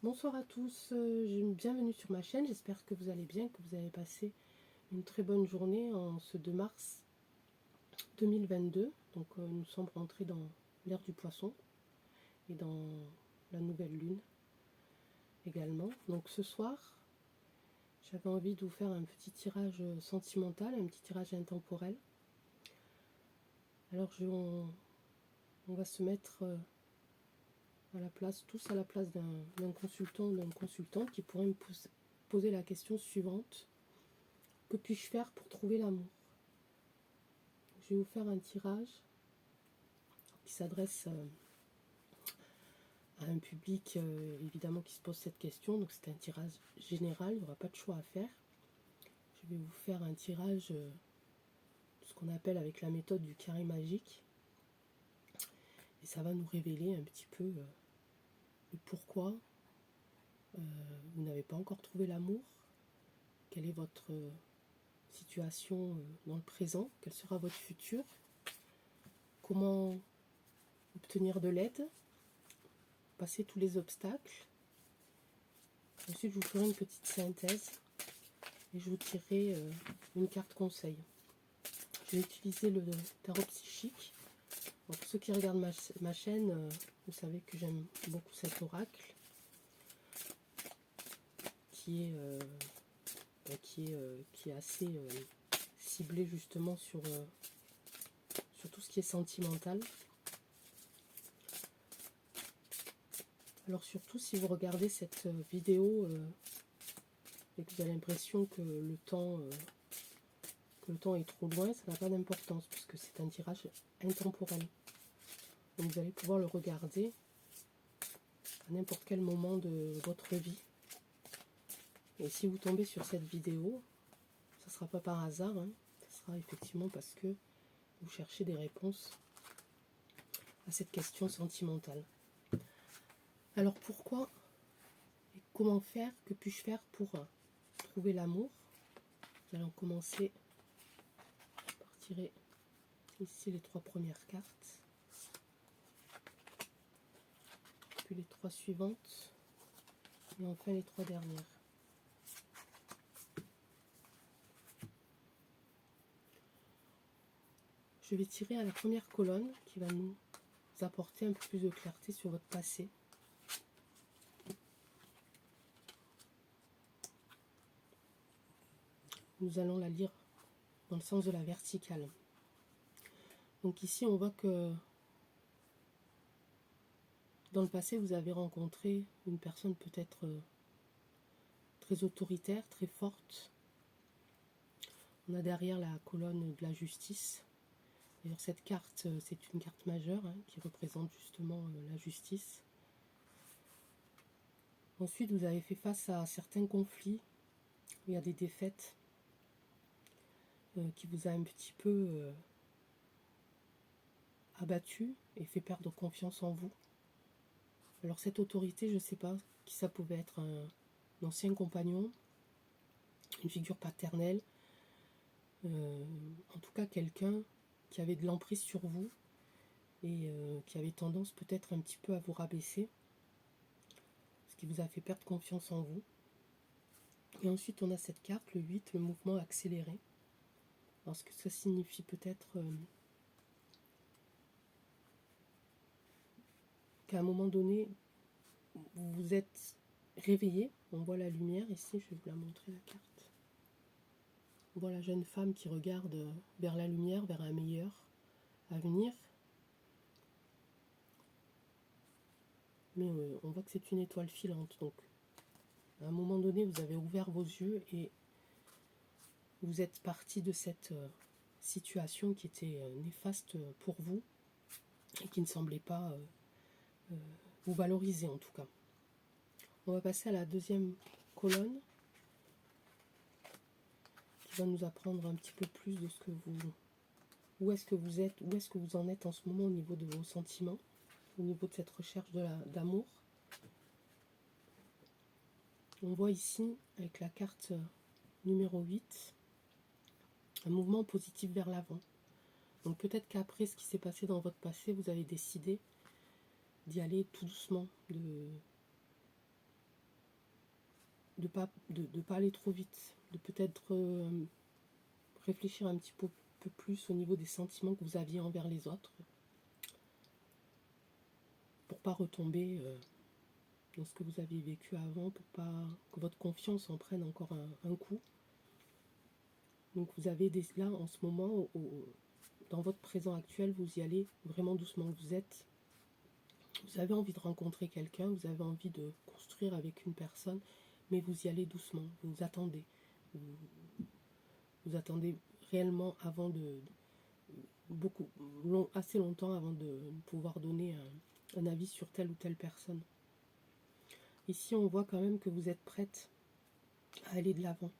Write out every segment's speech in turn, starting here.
Bonsoir à tous, bienvenue sur ma chaîne, j'espère que vous allez bien, que vous avez passé une très bonne journée en ce 2 mars 2022. Donc nous sommes rentrés dans l'ère du poisson et dans la nouvelle lune également. Donc ce soir, j'avais envie de vous faire un petit tirage sentimental, un petit tirage intemporel. Alors on va se mettre à la place, tous à la place d'un consultant ou d'une consultante qui pourrait me poser la question suivante: que puis-je faire pour trouver l'amour? Je vais vous faire un tirage qui s'adresse à un public évidemment qui se pose cette question. Donc c'est un tirage général, il n'y aura pas de choix à faire. Je vais vous faire un tirage de ce qu'on appelle avec la méthode du carré magique. Et ça va nous révéler un petit peu le pourquoi vous n'avez pas encore trouvé l'amour, quelle est votre situation dans le présent, quel sera votre futur, comment obtenir de l'aide, passer tous les obstacles. Ensuite, je vous ferai une petite synthèse et je vous tirerai une carte conseil. Je vais utiliser le tarot psychique. Alors, pour ceux qui regardent ma chaîne, vous savez que j'aime beaucoup cet oracle qui est assez ciblé justement sur tout ce qui est sentimental. Alors surtout si vous regardez cette vidéo et que vous avez l'impression que le temps est trop loin, ça n'a pas d'importance puisque c'est un tirage intemporel. Donc vous allez pouvoir le regarder à n'importe quel moment de votre vie. Et si vous tombez sur cette vidéo, ça ne sera pas par hasard, hein, ça sera effectivement parce que vous cherchez des réponses à cette question sentimentale. Alors pourquoi et comment faire, que puis-je faire pour trouver l'amour? Nous allons commencer par tirer ici les 3 premières cartes, puis les 3 suivantes, et enfin les 3 dernières. Je vais tirer à la première colonne qui va nous apporter un peu plus de clarté sur votre passé. Nous allons la lire dans le sens de la verticale. Donc ici on voit que dans le passé vous avez rencontré une personne peut-être très autoritaire, très forte. On a derrière la colonne de la justice. D'ailleurs cette carte, c'est une carte majeure hein, qui représente justement la justice. Ensuite vous avez fait face à certains conflits, il y a des défaites qui vous a un petit peu abattu et fait perdre confiance en vous. Alors cette autorité, je ne sais pas qui ça pouvait être, un ancien compagnon, une figure paternelle, en tout cas quelqu'un qui avait de l'emprise sur vous et qui avait tendance peut-être un petit peu à vous rabaisser, ce qui vous a fait perdre confiance en vous. Et ensuite on a cette carte, le 8, le mouvement accéléré. Alors ce que ça signifie peut-être qu'à un moment donné, vous vous êtes réveillé, on voit la lumière ici, je vais vous la montrer la carte. On voit la jeune femme qui regarde vers la lumière, vers un meilleur avenir. Mais on voit que c'est une étoile filante, donc à un moment donné vous avez ouvert vos yeux et vous êtes parti de cette situation qui était néfaste pour vous et qui ne semblait pas vous valoriser en tout cas. On va passer à la deuxième colonne qui va nous apprendre un petit peu plus de ce que où est-ce que vous êtes, où est-ce que vous en êtes en ce moment au niveau de vos sentiments, au niveau de cette recherche d'amour. On voit ici avec la carte numéro 8 un mouvement positif vers l'avant. Donc peut-être qu'après ce qui s'est passé dans votre passé, vous avez décidé d'y aller tout doucement, de pas aller trop vite, de peut-être réfléchir un petit peu plus au niveau des sentiments que vous aviez envers les autres, pour pas retomber dans ce que vous aviez vécu avant, pour pas que votre confiance en prenne encore un coup. Donc vous avez là en ce moment, dans votre présent actuel, vous y allez vraiment doucement. Vous avez envie de rencontrer quelqu'un, vous avez envie de construire avec une personne, mais vous y allez doucement, vous attendez. Vous attendez réellement avant assez longtemps avant de pouvoir donner un avis sur telle ou telle personne. Ici, on voit quand même que vous êtes prête à aller de l'avant.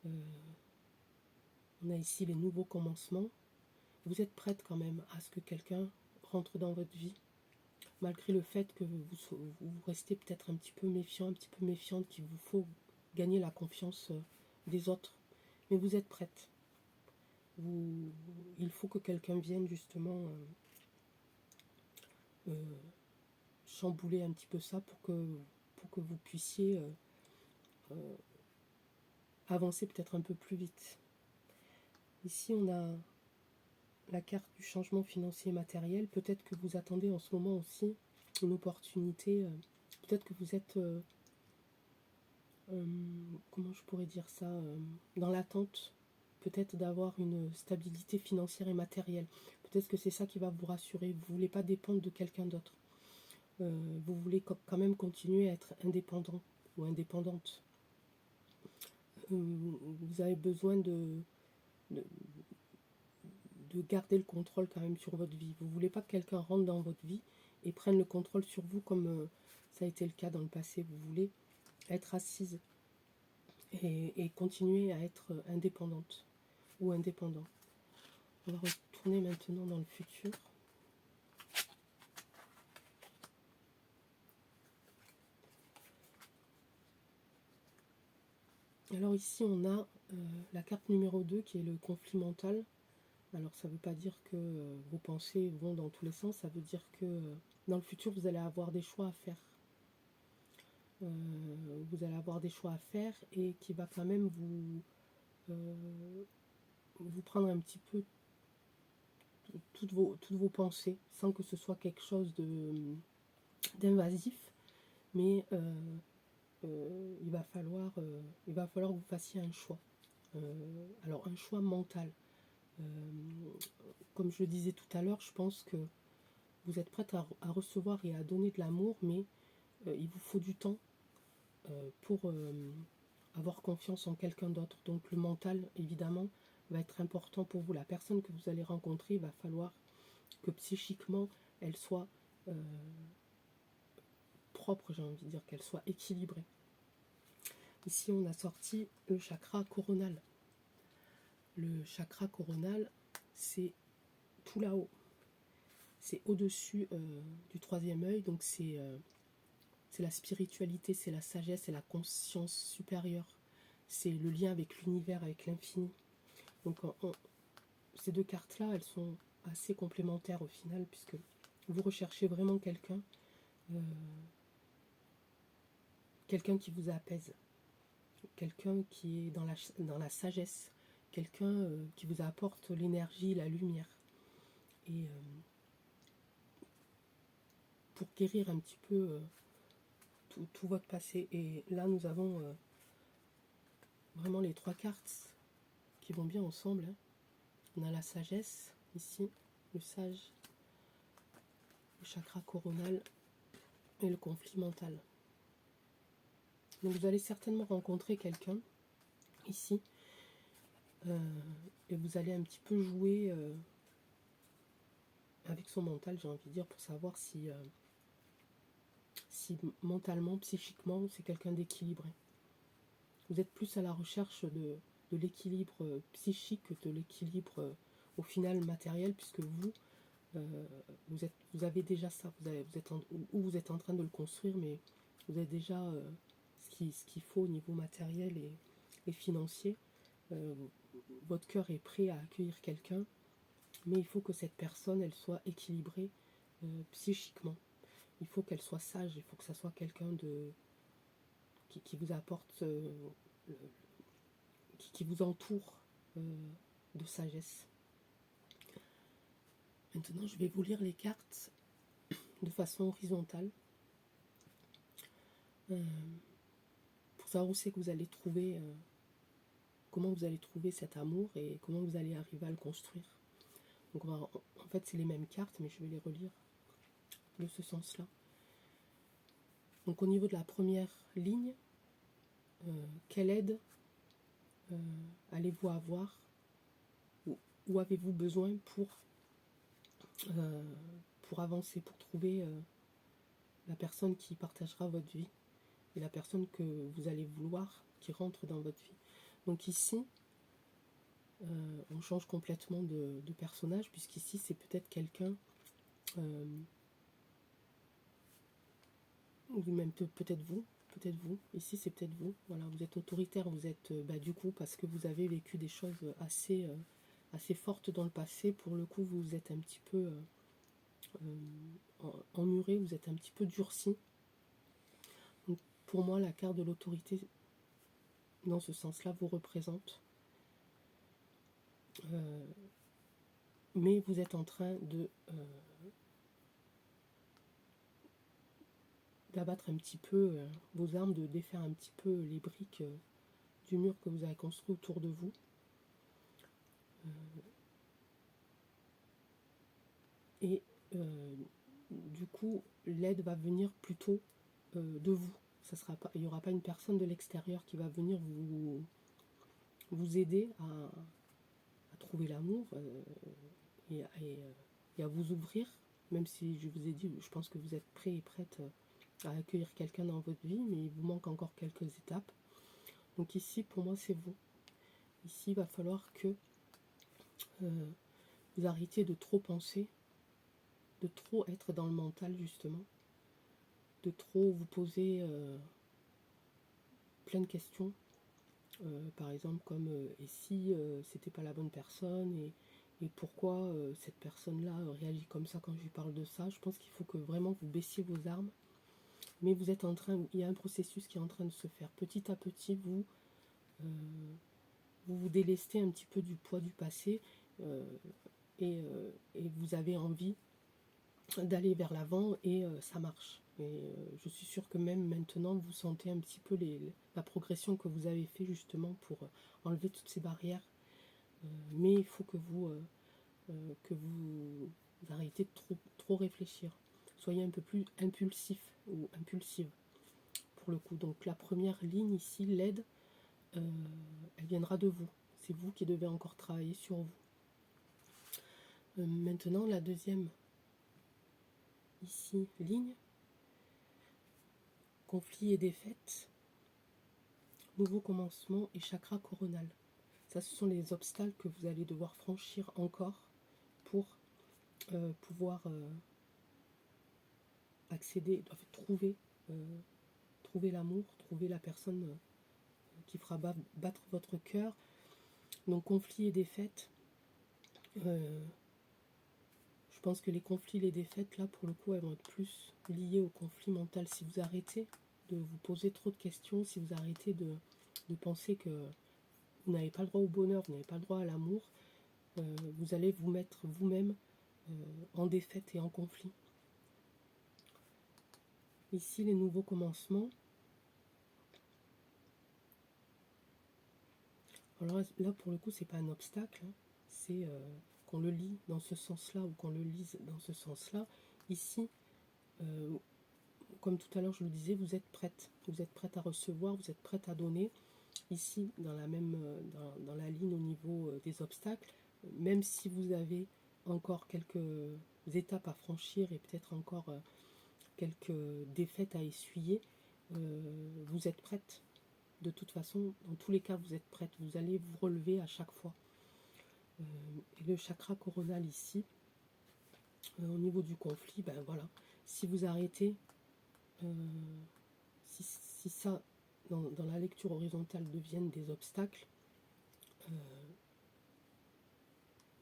On a ici les nouveaux commencements. Vous êtes prête quand même à ce que quelqu'un rentre dans votre vie, malgré le fait que vous restez peut-être un petit peu méfiant, un petit peu méfiante, qu'il vous faut gagner la confiance des autres. Mais vous êtes prête. Il faut que quelqu'un vienne justement chambouler un petit peu ça pour que vous puissiez avancer peut-être un peu plus vite. Ici, on a la carte du changement financier et matériel. Peut-être que vous attendez en ce moment aussi une opportunité. Peut-être que vous êtes, comment je pourrais dire ça, dans l'attente peut-être d'avoir une stabilité financière et matérielle. Peut-être que c'est ça qui va vous rassurer. Vous ne voulez pas dépendre de quelqu'un d'autre. Vous voulez quand même continuer à être indépendant ou indépendante. Vous avez besoin de garder le contrôle quand même sur votre vie. Vous ne voulez pas que quelqu'un rentre dans votre vie et prenne le contrôle sur vous comme ça a été le cas dans le passé. Vous voulez être assise et continuer à être indépendante ou indépendant. On va retourner maintenant dans le futur. Alors ici on a la carte numéro 2 qui est le conflit mental. Alors ça ne veut pas dire que vos pensées vont dans tous les sens, ça veut dire que dans le futur vous allez avoir des choix à faire. Vous allez avoir des choix à faire et qui va quand même vous prendre un petit peu toutes vos pensées sans que ce soit quelque chose d'invasif, mais il va falloir que vous fassiez un choix. Alors un choix mental. Comme je le disais tout à l'heure, je pense que vous êtes prête à recevoir et à donner de l'amour, mais il vous faut du temps pour avoir confiance en quelqu'un d'autre. Donc le mental, évidemment, va être important pour vous. La personne que vous allez rencontrer, il va falloir que psychiquement, elle soit propre, j'ai envie de dire, qu'elle soit équilibrée. Ici, on a sorti le chakra coronal. Le chakra coronal, c'est tout là-haut. C'est au-dessus du troisième œil, donc c'est la spiritualité, c'est la sagesse, c'est la conscience supérieure. C'est le lien avec l'univers, avec l'infini. Donc ces deux cartes-là, elles sont assez complémentaires au final, puisque vous recherchez vraiment quelqu'un qui vous apaise, quelqu'un qui est dans la sagesse, quelqu'un qui vous apporte l'énergie, la lumière. Et pour guérir un petit peu tout votre passé. Et là, nous avons vraiment les trois cartes qui vont bien ensemble. On a la sagesse, ici, le sage, le chakra coronal et le conflit mental. Donc vous allez certainement rencontrer quelqu'un ici et vous allez un petit peu jouer avec son mental, j'ai envie de dire, pour savoir si mentalement, psychiquement, c'est quelqu'un d'équilibré. Vous êtes plus à la recherche de l'équilibre psychique que de l'équilibre au final matériel, puisque vous avez déjà ça, vous êtes en train de le construire, mais vous avez déjà ce qu'il faut au niveau matériel et financier. Votre cœur est prêt à accueillir quelqu'un, mais il faut que cette personne elle soit équilibrée psychiquement. Il faut qu'elle soit sage, il faut que ça soit quelqu'un qui vous apporte, qui vous entoure de sagesse. Maintenant, je vais vous lire les cartes de façon horizontale. Pour savoir où c'est que vous allez trouver, comment vous allez trouver cet amour et comment vous allez arriver à le construire. Donc en fait, c'est les mêmes cartes, mais je vais les relire de ce sens-là. Donc au niveau de la première ligne, quelle aide allez-vous avoir ou avez-vous besoin pour avancer, pour trouver la personne qui partagera votre vie et la personne que vous allez vouloir qui rentre dans votre vie. Donc ici, on change complètement de personnage, puisqu'ici c'est peut-être quelqu'un, ou même peut-être vous, ici c'est peut-être vous, voilà, vous êtes autoritaire, vous êtes, du coup, parce que vous avez vécu des choses assez fortes dans le passé, pour le coup vous êtes un petit peu emmuré, vous êtes un petit peu durci. Donc pour moi la carte de l'autorité dans ce sens-là vous représente, mais vous êtes en train de d'abattre un petit peu vos armes, de défaire un petit peu les briques du mur que vous avez construit autour de vous. Et du coup, l'aide va venir plutôt de vous. Ça sera pas, il n'y aura pas une personne de l'extérieur qui va venir vous aider à trouver l'amour et à vous ouvrir, même si je vous ai dit, je pense que vous êtes prêt et prête à accueillir quelqu'un dans votre vie, mais il vous manque encore quelques étapes. Donc ici, pour moi, c'est vous. Ici, il va falloir que vous arrêtiez de trop penser, de trop être dans le mental, justement, de trop vous poser plein de questions, par exemple comme et si c'était pas la bonne personne, et pourquoi cette personne-là réagit comme ça quand je lui parle de ça. Je pense qu'il faut que vraiment vous baissiez vos armes, mais vous êtes en train, il y a un processus qui est en train de se faire. Petit à petit, vous vous délestez un petit peu du poids du passé, et vous avez envie d'aller vers l'avant, et ça marche. Et je suis sûre que même maintenant vous sentez un petit peu la progression que vous avez fait justement pour enlever toutes ces barrières, mais il faut que vous arrêtez de trop réfléchir, soyez un peu plus impulsif ou impulsive pour le coup. Donc la première ligne ici, l'aide, elle viendra de vous, c'est vous qui devez encore travailler sur vous. Maintenant la deuxième ici ligne, conflit et défaite, nouveau commencement et chakra coronal. Ça, ce sont les obstacles que vous allez devoir franchir encore pour pouvoir accéder, trouver l'amour, trouver la personne qui fera battre votre cœur. Donc conflit et défaite, je pense que les conflits, les défaites, là pour le coup, elles vont être plus liées au conflit mental. Si vous arrêtez de vous poser trop de questions, si vous arrêtez de penser que vous n'avez pas le droit au bonheur, vous n'avez pas le droit à l'amour, vous allez vous mettre vous-même en défaite et en conflit. Ici, les nouveaux commencements. Alors là, pour le coup, c'est pas un obstacle, hein. C'est qu'on le lit dans ce sens-là ou qu'on le lise dans ce sens-là. Ici, comme tout à l'heure je le disais, vous êtes prête. Vous êtes prête à recevoir, vous êtes prête à donner. Ici, dans la même, dans la ligne au niveau des obstacles, même si vous avez encore quelques étapes à franchir et peut-être encore quelques défaites à essuyer, vous êtes prête. De toute façon, dans tous les cas, vous êtes prête. Vous allez vous relever à chaque fois. Et le chakra coronal ici, au niveau du conflit, ben voilà. Si vous arrêtez, si ça, dans la lecture horizontale, deviennent des obstacles,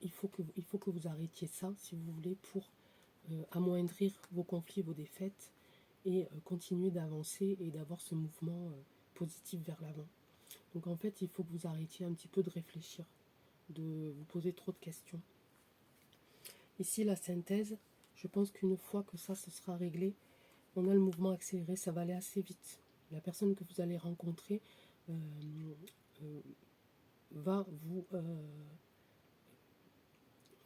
il faut que vous arrêtiez ça, si vous voulez, pour amoindrir vos conflits, vos défaites, et continuer d'avancer et d'avoir ce mouvement positif vers l'avant. Donc en fait, il faut que vous arrêtiez un petit peu de réfléchir, de vous poser trop de questions. Ici, la synthèse, je pense qu'une fois que ça se sera réglé, on a le mouvement accéléré, ça va aller assez vite. La personne que vous allez rencontrer va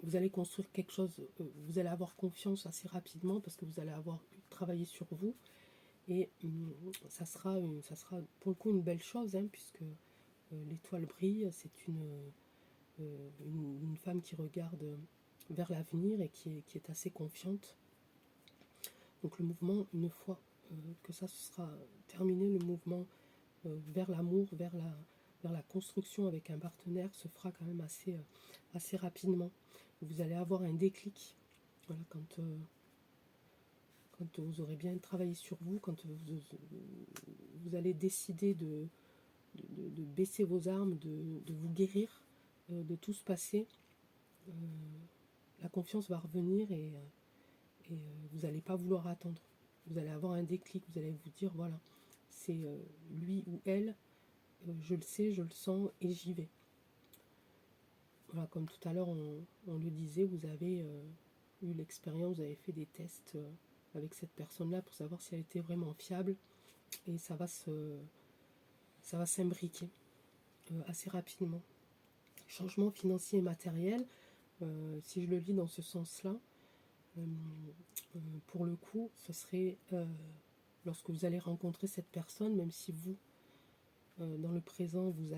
vous allez construire quelque chose, vous allez avoir confiance assez rapidement parce que vous allez avoir travaillé sur vous. Et ça sera pour le coup une belle chose, hein, puisque l'étoile brille, c'est une femme qui regarde vers l'avenir et qui est assez confiante. Donc le mouvement, une fois que ça sera terminé, le mouvement vers l'amour, vers la construction avec un partenaire se fera quand même assez rapidement. Vous allez avoir un déclic, voilà, quand vous aurez bien travaillé sur vous, quand vous allez décider de baisser vos armes, de vous guérir de tout ce passé, la confiance va revenir et vous n'allez pas vouloir attendre. Vous allez avoir un déclic, vous allez vous dire voilà, c'est lui ou elle, je le sais, je le sens et j'y vais. Voilà, comme tout à l'heure on le disait, vous avez eu l'expérience, vous avez fait des tests avec cette personne-là pour savoir si elle était vraiment fiable, et ça va s'imbriquer assez rapidement. Changement financier et matériel, si je le lis dans ce sens-là, pour le coup, ce serait lorsque vous allez rencontrer cette personne, même si vous, dans le présent, vous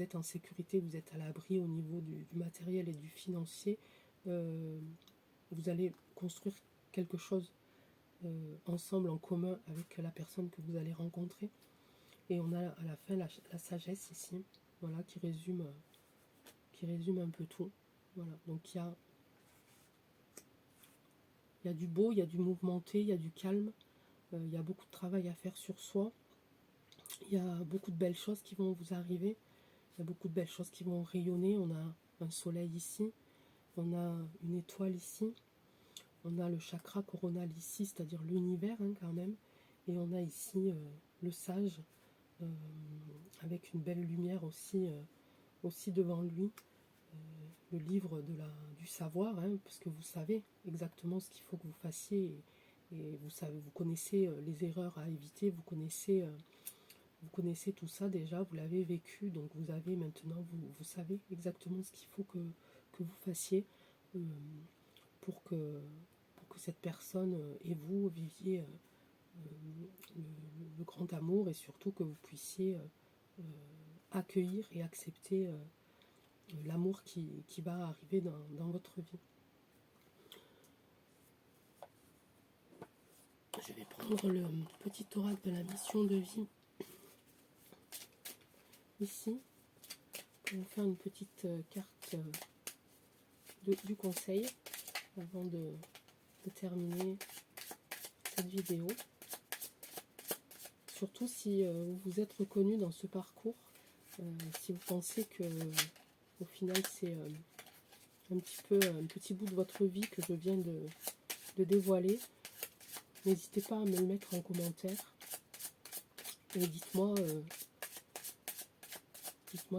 êtes en sécurité, vous êtes à l'abri au niveau du matériel et du financier, vous allez construire quelque chose ensemble, en commun, avec la personne que vous allez rencontrer. Et on a à la fin la sagesse ici, voilà, qui résume un peu tout. Voilà, donc il y a du beau, il y a du mouvementé, il y a du calme, il y a beaucoup de travail à faire sur soi, il y a beaucoup de belles choses qui vont vous arriver, il y a beaucoup de belles choses qui vont rayonner. On a un soleil ici, on a une étoile ici, on a le chakra coronal ici, c'est-à-dire l'univers, hein, quand même, et on a ici le sage, avec une belle lumière aussi devant lui, le livre du savoir, hein, parce que vous savez exactement ce qu'il faut que vous fassiez, et vous connaissez les erreurs à éviter, vous connaissez tout ça déjà, vous l'avez vécu, donc vous avez maintenant, vous savez exactement ce qu'il faut que vous fassiez pour que cette personne et vous viviez le grand amour, et surtout que vous puissiez accueillir et accepter l'amour qui va arriver dans votre vie. Je vais prendre le petit oracle de la mission de vie ici pour vous faire une petite carte du conseil avant de terminer cette vidéo. Surtout si vous vous êtes reconnu dans ce parcours, si vous pensez que au final c'est un petit bout de votre vie que je viens de dévoiler, n'hésitez pas à me le mettre en commentaire et dites-moi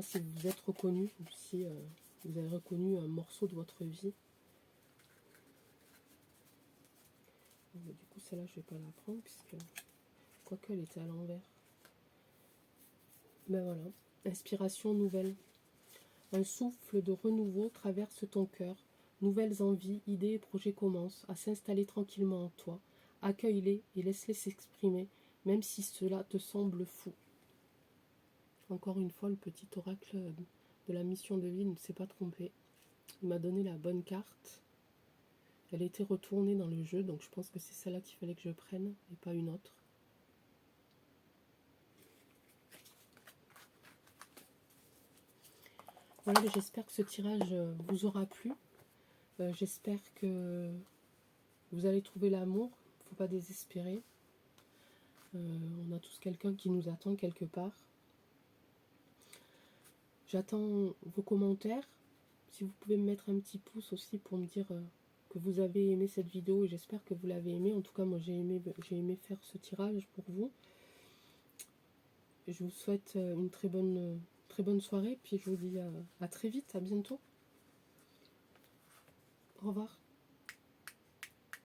si vous vous êtes reconnu, ou si vous avez reconnu un morceau de votre vie. Du coup celle-là je ne vais pas la prendre puisque quoique elle était à l'envers. Ben voilà, inspiration nouvelle. Un souffle de renouveau traverse ton cœur. Nouvelles envies, idées et projets commencent à s'installer tranquillement en toi. Accueille-les et laisse-les s'exprimer, même si cela te semble fou. Encore une fois, le petit oracle de la mission de vie ne s'est pas trompé. Il m'a donné la bonne carte. Elle a été retournée dans le jeu, donc je pense que c'est celle-là qu'il fallait que je prenne et pas une autre. Voilà, j'espère que ce tirage vous aura plu. J'espère que vous allez trouver l'amour. Il ne faut pas désespérer. On a tous quelqu'un qui nous attend quelque part. J'attends vos commentaires. Si vous pouvez me mettre un petit pouce aussi pour me dire que vous avez aimé cette vidéo, et j'espère que vous l'avez aimé. En tout cas, moi j'ai aimé faire ce tirage pour vous. je vous souhaite une très bonne soirée, puis je vous dis à très vite, à bientôt. Au revoir.